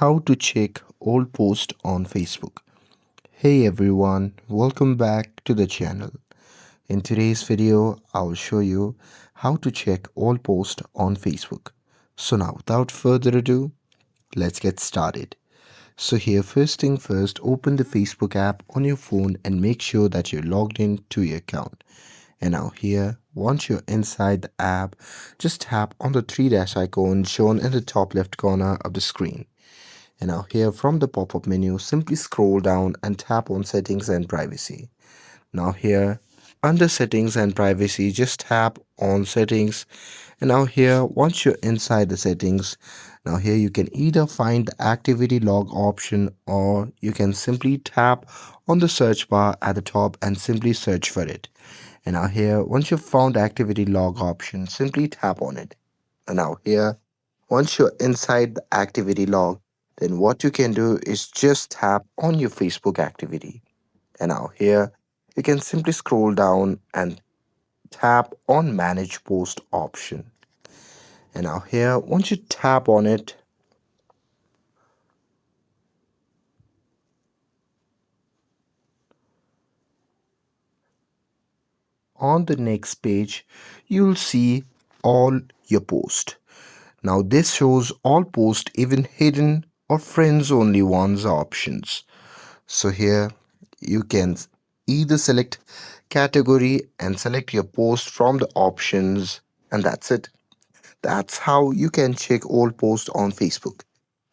How to check old post on Facebook. Hey everyone, welcome back to the channel. In today's video, I'll show you how to check all posts on Facebook. So now without further ado, let's get started. So here first thing first, open the Facebook app on your phone and make sure that you're logged in to your account. And now here, once you're inside the app, just tap on the three dash icon shown in the top left corner of the screen. And now here from the pop-up menu, simply scroll down and tap on settings and privacy. Now here under settings and privacy, just tap on settings. And now here, once you're inside the settings, now here you can either find the activity log option or you can simply tap on the search bar at the top and simply search for it. And now here, once you've found activity log option, simply tap on it. And now here, once you're inside the activity log, then what you can do is just tap on your Facebook activity. And now here, you can simply scroll down and tap on manage post option. And now here, once you tap on it, on the next page, you'll see all your posts. Now this shows all posts, even hidden or friends only ones options. So here you can either select category and select your post from the options, and that's it. That's how you can check all posts on Facebook.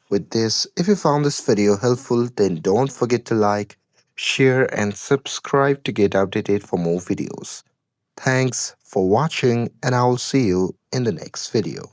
With this, if you found this video helpful, then don't forget to like, share and subscribe to get updated for more videos. Thanks for watching and I'll see you in the next video.